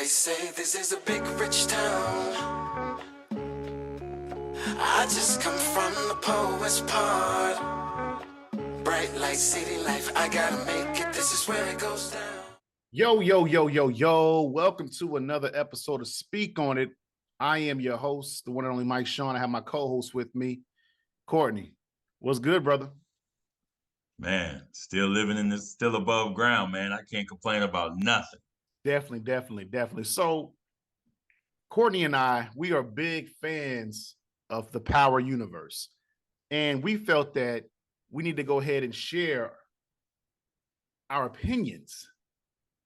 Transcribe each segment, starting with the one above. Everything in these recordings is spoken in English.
They say this is a big rich town. I just come from the poet's part. Bright light, city life, I gotta make it. This is where it goes down. Yo. Welcome to another episode of Speak On It. I am your host, the one and only Mike Sean. I have my co-host with me, Courtney. What's good, brother? Man, still living in this, still above ground, man. I can't complain about nothing. Definitely. So, Courtney and I, we are big fans of the Power universe. And we felt that we need to go ahead and share our opinions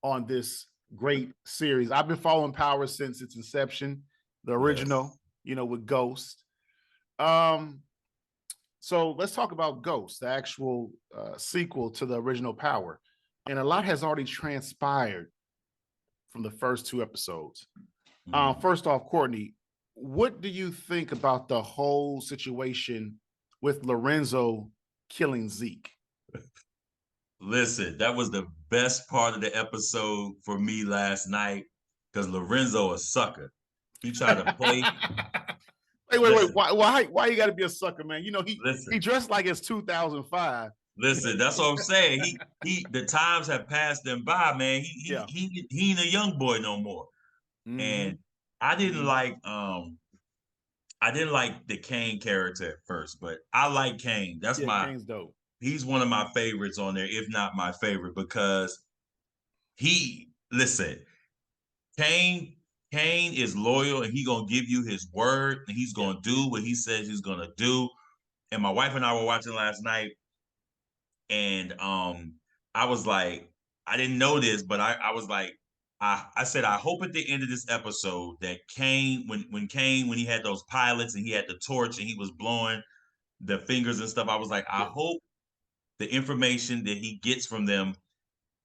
on this great series. I've been following Power since its inception, the original, with Ghost. So let's talk about Ghost, the actual sequel to the original Power. And a lot has already transpired from the first two episodes. First off, Courtney, what do you think about the whole situation with Lorenzo killing Zeke? Listen, that was the best part of the episode for me last night because Lorenzo a sucker. He tried to play. Wait. Why you got to be a sucker, man? You know, he dressed like it's 2005. Listen, that's what I'm saying. He the times have passed him by, man. He ain't a young boy no more. Mm-hmm. And I didn't like the Kane character at first, but I like Kane. Kane's dope. He's one of my favorites on there, if not my favorite, because Kane is loyal and he gonna give you his word and he's gonna do what he says he's gonna do. And my wife and I were watching last night, and I was like, I didn't know this, but I was like, I said, I hope at the end of this episode that Kane, when he had those pilots and he had the torch and he was blowing the fingers and stuff, I was like, I hope the information that he gets from them,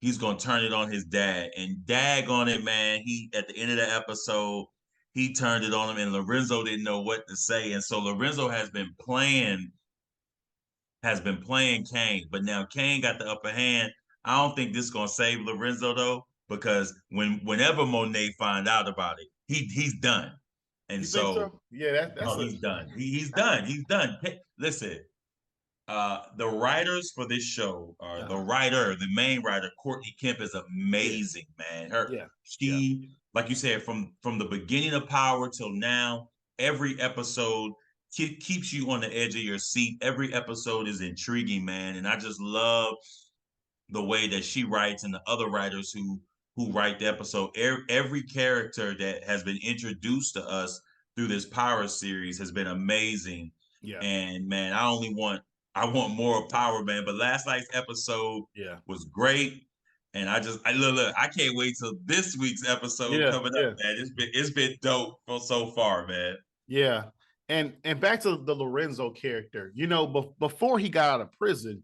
he's gonna turn it on his dad. And dag on it, man. He at the end of the episode, he turned it on him, and Lorenzo didn't know what to say. And so Lorenzo has been playing Kane, but now Kane got the upper hand. I don't think this is gonna save Lorenzo though, because whenever Monet find out about it, he's done. And so? Yeah, he's done. He's done. He's done. Listen. The writers for this show, the main writer, Courtney Kemp, is amazing, man. Like you said, from the beginning of Power till now, every episode keeps you on the edge of your seat. Every episode is intriguing, man. And I just love the way that she writes and the other writers who write the episode. Every character that has been introduced to us through this Power series has been amazing. Yeah. And man, I want more Power, man. But last night's episode was great. And I can't wait till this week's episode coming up, man. It's been dope so far, man. Yeah. And back to the Lorenzo character, before he got out of prison,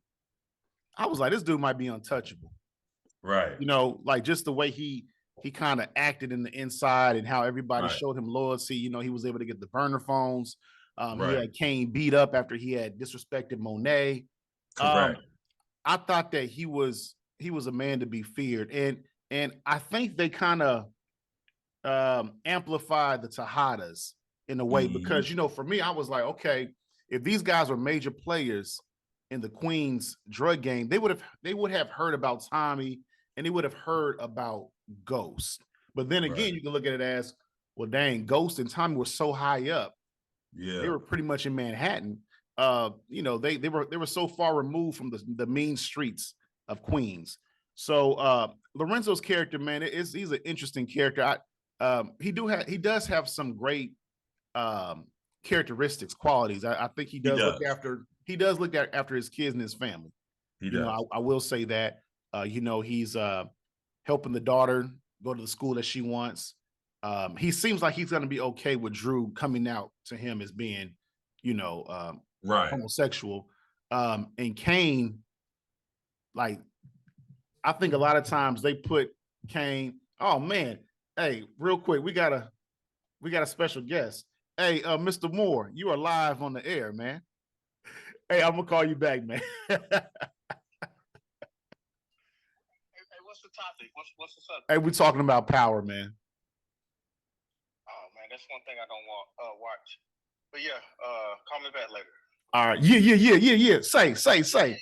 I was like, this dude might be untouchable. Right. Like just the way he kind of acted in the inside and how everybody showed him loyalty. He was able to get the burner phones. He had Kane beat up after he had disrespected Monet. Correct. I thought that he was a man to be feared, and I think they kind of amplified the Tejadas in a way because for me, I was like, okay, if these guys were major players in the Queen's drug game, they would have heard about Tommy and they would have heard about Ghost. But then again, you can look at it as, well, dang, Ghost and Tommy were so high up. Yeah, they were pretty much in Manhattan. They were so far removed from the mean streets of Queens. So Lorenzo's character, man, he's an interesting character. He does have some great characteristics, qualities. I think he does look after his kids and his family. He does. I will say that. He's helping the daughter go to the school that she wants. He seems like he's going to be okay with Drew coming out to him as being, homosexual. And Kane, like, I think a lot of times they put Kane. Oh man, hey, real quick, we got a special guest. Hey, Mr. Moore, you are live on the air, man. Hey, I'm gonna call you back, man. Hey, what's the topic? What's the subject? Hey, we're talking about Power, man. That's one thing I don't want watch. But yeah, call me back later. All right. Yeah. Say.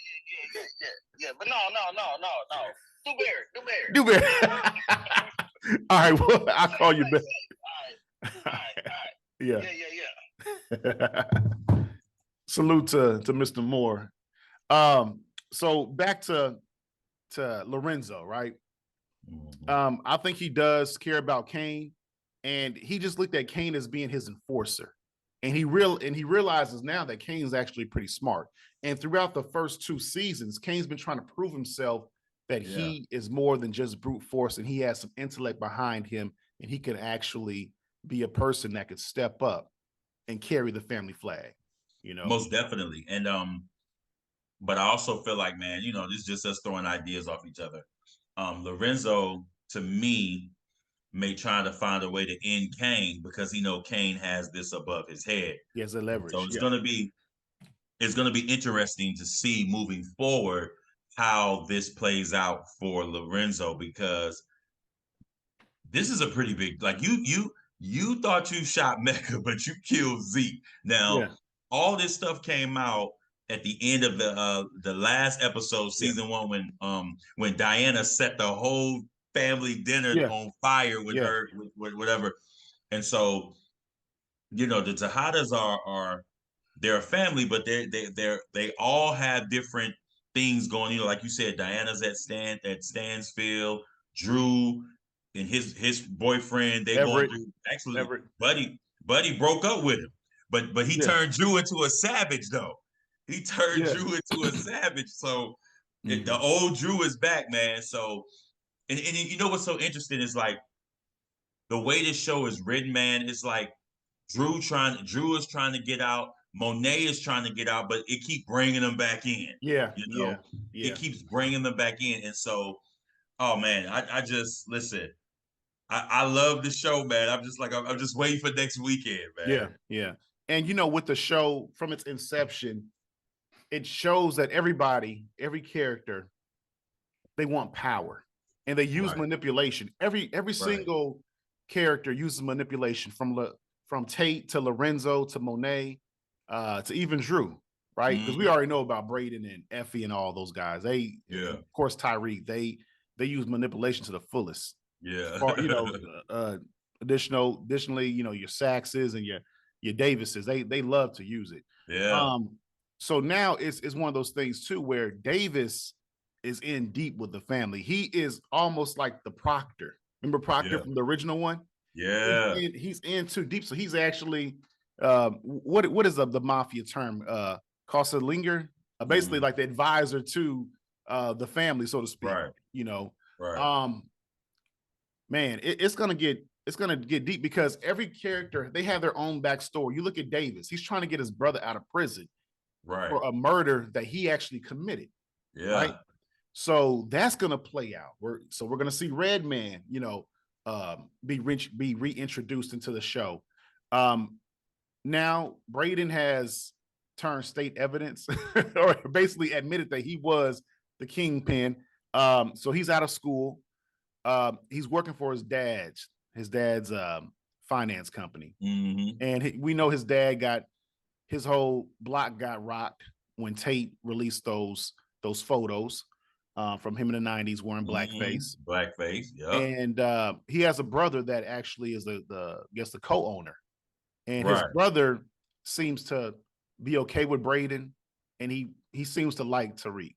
Yeah. But no. Do better. All right. Well, I'll call you back. All right. Yeah. Yeah. Salute to Mr. Moore. So back to Lorenzo, right? I think he does care about Kane, and he just looked at Kane as being his enforcer. And he realizes now that Kane's actually pretty smart. And throughout the first 2 seasons, Kane's been trying to prove himself that he is more than just brute force, and he has some intellect behind him, and he can actually be a person that could step up and carry the family flag. Most definitely. And but I also feel like, man, this is just us throwing ideas off each other. Lorenzo, to me, may try to find a way to end Kane because Kane has this above his head. He has a leverage. So it's gonna be interesting to see moving forward how this plays out for Lorenzo, because this is a pretty big, like, you thought you shot Mecca, but you killed Zeke. Now, all this stuff came out at the end of the last episode, season 1, when Diana set the whole family dinner on fire with her, with whatever. And so, the Tejadas are they're a family, but they all have different things going. Like you said, Diana's at Stansfield, Drew and his boyfriend, they going through. Actually, Buddy broke up with him, but he turned Drew into a savage though. He turned Drew into a savage. So the old Drew is back, man. So and you know what's so interesting is, like, the way this show is written, man. It's like Drew is trying to get out. Monet is trying to get out, but it keeps bringing them back in. It keeps bringing them back in. And so, oh man, I just listen. I love the show, man. I'm just waiting for next weekend, man. Yeah. And with the show from its inception, it shows that every character, they want power, and they use manipulation. Every single character uses manipulation, from Tate to Lorenzo to Monet to even Drew, right? Because we already know about Braden and Effie and all those guys. Of course, Tyreek. They use manipulation to the fullest. Additionally, your Saxes and your Davises, they love to use it. So now it's one of those things too, where Davis is in deep with the family. He is almost like the Proctor. Remember Proctor from the original one? Yeah. He's in too deep. So he's actually what is the mafia term? Consilinger? Basically like the advisor to the family, so to speak. Man, it's gonna get deep, because every character, they have their own backstory. You look at Davis, he's trying to get his brother out of prison for a murder that he actually committed. Right. So that's gonna play out. We're gonna see Redman, be reintroduced into the show. Now Braden has turned state evidence or basically admitted that he was the kingpin. So he's out of school. He's working for his dad's finance company. And we know his dad his whole block got rocked when Tate released those photos from him in the 90s wearing blackface. And he has a brother that actually is the co-owner. And his brother seems to be okay with Braden, and he seems to like Tariq.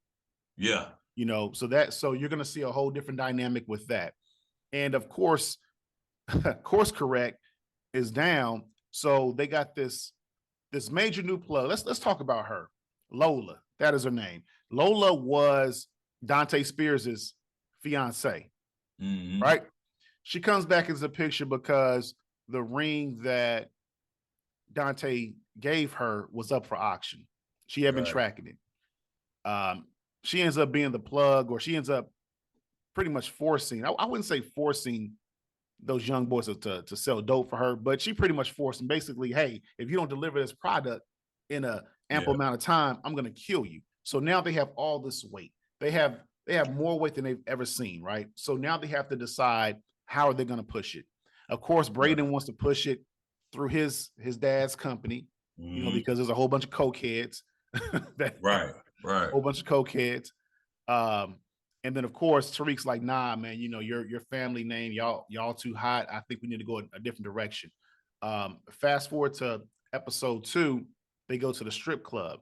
So you're gonna see a whole different dynamic with that. And of course, Course Correct is down. So they got this major new plug. Let's talk about her. Lola, that is her name. Lola was Dante Spears' fiance, right? She comes back into the picture because the ring that Dante gave her was up for auction. She had been tracking it. She ends up being the plug, or she ends up pretty much forcing, I wouldn't say forcing those young boys to sell dope for her, but she pretty much forced them. Basically, hey, if you don't deliver this product in an ample amount of time, I'm going to kill you. So now they have all this weight. They have more weight than they've ever seen, right? So now they have to decide, how are they going to push it? Of course, Braden wants to push it through his dad's company, you know, because there's a whole bunch of cokeheads. Right. A whole bunch of cokeheads. And then of course Tariq's like, nah, man, you know, your family name, y'all too hot. I think we need to go in a different direction. Fast forward to episode 2, they go to the strip club.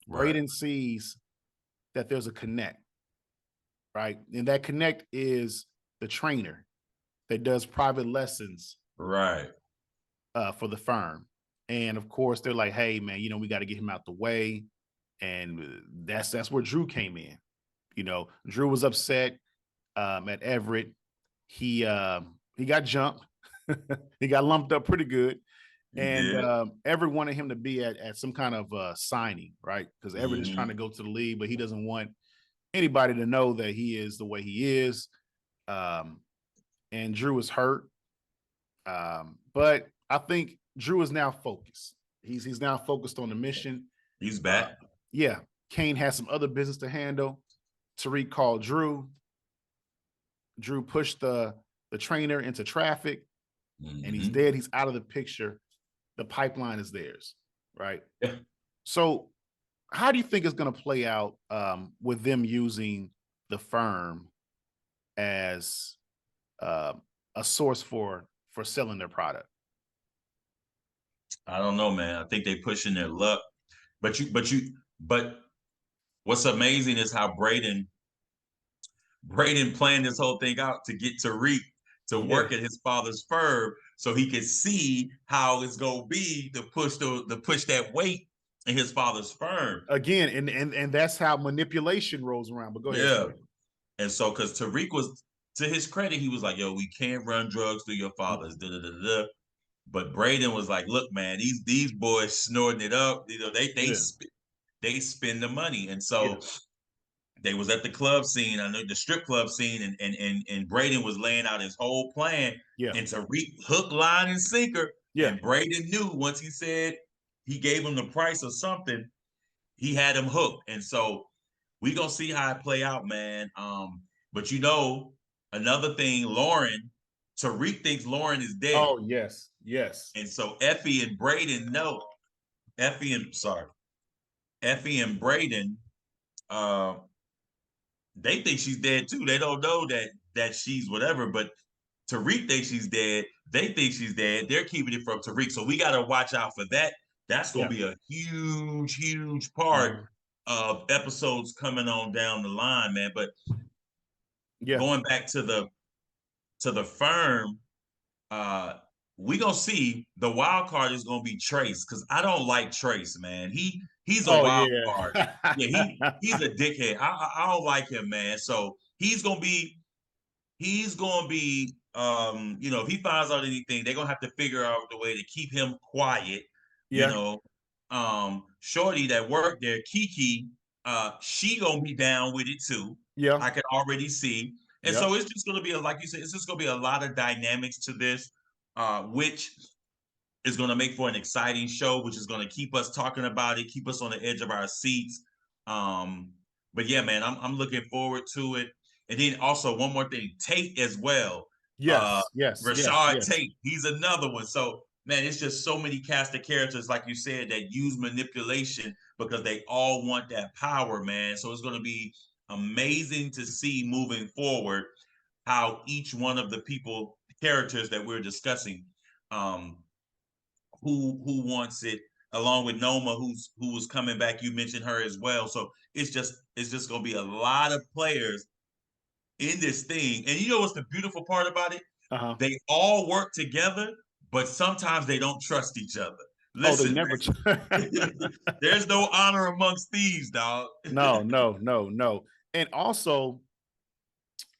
Braden sees that there's a connect, right? And that connect is the trainer that does private lessons, right, for the firm. And of course, they're like, hey, man, you know, we got to get him out the way. And that's where Drew came in. You know, Drew was upset at Everett. He got jumped. He got lumped up pretty good. And Everett wanted him to be at some kind of signing, right? Because Everett is trying to go to the league, but he doesn't want anybody to know that he is the way he is. And Drew is hurt. But I think Drew is now focused. He's now focused on the mission. He's back. Yeah. Kane has some other business to handle. Tariq called Drew. Drew pushed the trainer into traffic, and he's dead. He's out of the picture. The pipeline is theirs, right? Yeah. So how do you think it's going to play out with them using the firm as a source for selling their product? I don't know, man. I think they pushing their luck. But what's amazing is how Braden planned this whole thing out to get Tariq to work at his father's firm so he could see how it's gonna be to push that weight in his father's firm. Again, and that's how manipulation rolls around. But go ahead. Yeah. And so because Tariq was, to his credit, he was like, yo, we can't run drugs through your father's. But Braden was like, look, man, these boys snorting it up. You know, they spend the money. And so they was at the club scene, I know the strip club scene, and Braden was laying out his whole plan. Yeah. And Tariq hook, line, and sinker. Yeah. And Braden knew once he said he gave him the price or something, he had him hooked. And so we gonna see how it play out, man. But you know, another thing, Tariq thinks Lauren is dead. Oh, yes. Yes. And so Effie and Braden know. Effie and Braden, they think she's dead too. They don't know that she's whatever, but Tariq thinks she's dead. They think she's dead. They're keeping it from Tariq. So we gotta watch out for that. That's gonna be a huge, huge part of episodes coming on down the line, man. But going back to the firm, we gonna see the wild card is gonna be Trace, because I don't like Trace, man. He's a wild card. Yeah, he's a dickhead. I don't like him, man. So he's gonna be you know, if he finds out anything, they're gonna have to figure out the way to keep him quiet. You know, Shorty that worked there, Kiki, she gonna be down with it too. Yeah, I can already see. And so it's just gonna be like you said, it's just gonna be a lot of dynamics to this, which is gonna make for an exciting show, which is gonna keep us talking about it, keep us on the edge of our seats. But yeah, man, I'm looking forward to it. And then also one more thing, Tate as well. Rashad Tate, he's another one. So man, it's just so many cast of characters, like you said, that use manipulation because they all want that power, man. So it's going to be amazing to see moving forward how each one of the characters that we're discussing, who wants it, along with Noma, who was coming back. You mentioned her as well. So it's just going to be a lot of players in this thing. And you know what's the beautiful part about it? They all work together, but sometimes they don't trust each other. Listen, there's no honor amongst thieves, dog. No. And also,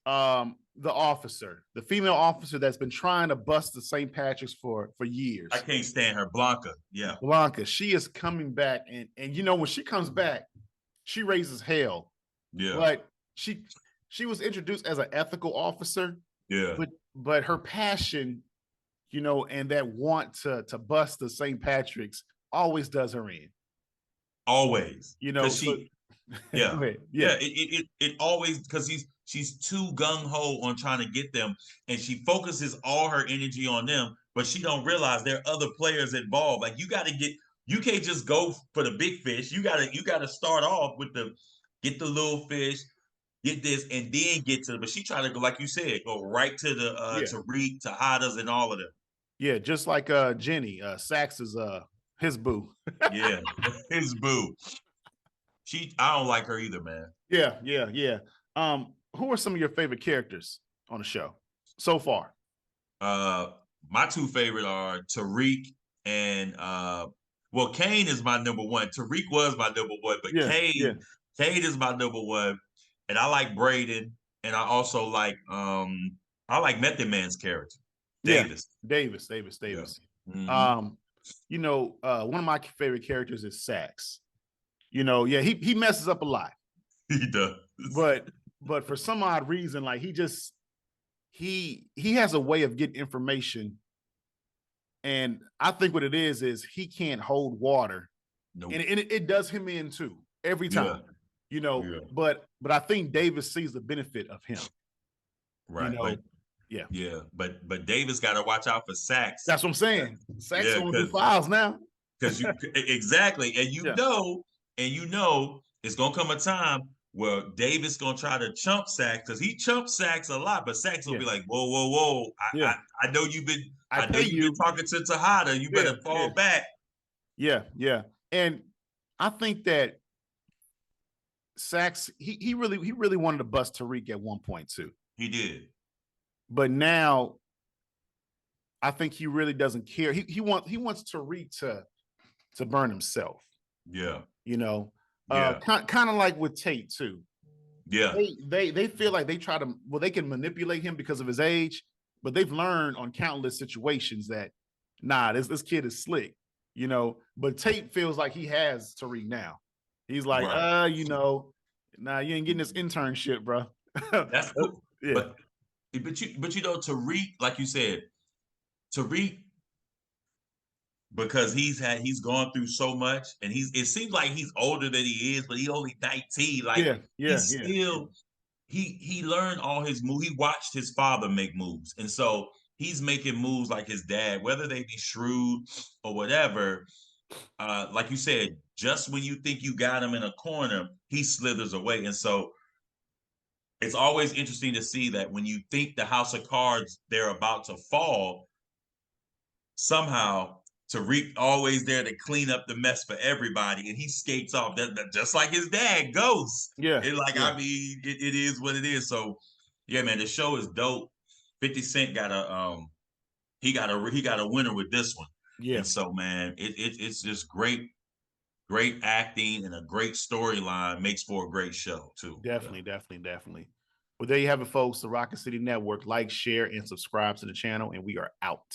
the female officer that's been trying to bust the St. Patrick's for years. I can't stand her, Blanca. Yeah, Blanca. She is coming back, and you know when she comes back, she raises hell. Yeah, but she was introduced as an ethical officer. Yeah, but her passion, you know, and that want to bust the St. Patrick's always does her in. Always, you know. It always, because she's too gung-ho on trying to get them, and she focuses all her energy on them, but she don't realize there are other players involved. Like you can't just go for the big fish. You gotta start off with get the little fish, get this, and then get to but she tried to go, like you said, go right to the Tariq, to Hadas, and all of them. Yeah, just like Jenny, Sax is his boo. Yeah, his boo. I don't like her either, man. Yeah. Who are some of your favorite characters on the show so far? My two favorite are Tariq and well, Kane is my number one. Tariq was my number one, but Kane is my number one. And I like Braden, and I also like Method Man's character, Davis. Davis. Yeah. One of my favorite characters is Sax. He messes up a lot. He does. But for some odd reason, like he has a way of getting information. And I think what it is he can't hold water. Nope. And it does him in too every time. But I think Davis sees the benefit of him. Right. But Davis got to watch out for Sax. That's what I'm saying. Sax going to do files now. Because exactly. And you know it's gonna come a time where Davis gonna try to chump Sax, because he chumps Sax a lot, but Sax will be like, whoa. I know you've been talking to Tejada. You better fall back. Yeah. And I think that Sax, he really wanted to bust Tariq at one point too. He did. But now I think he really doesn't care. He wants Tariq to burn himself. Yeah. Kind of like with Tate too. Yeah. They feel like they can manipulate him because of his age, but they've learned on countless situations that this kid is slick, but Tate feels like he has Tariq now. He's like, you ain't getting this internship, bro. That's cool. Yeah. But Tariq, like you said, Tariq, because he's gone through so much, and it seems like he's older than he is, but he's only 19. Like he learned all his moves. He watched his father make moves, and so he's making moves like his dad, whether they be shrewd or whatever. Like you said, just when you think you got him in a corner, he slithers away. And so it's always interesting to see that when you think the house of cards, they're about to fall, somehow Tariq always there to clean up the mess for everybody, and he skates off just like his dad, Ghost. Yeah. I mean, it is what it is. So yeah, man, the show is dope. 50 Cent got a winner with this one. Yeah. And so, man, it's just great acting and a great storyline makes for a great show too. Definitely. Well, there you have it, folks. The Rocket City Network. Like, share, and subscribe to the channel, and we are out.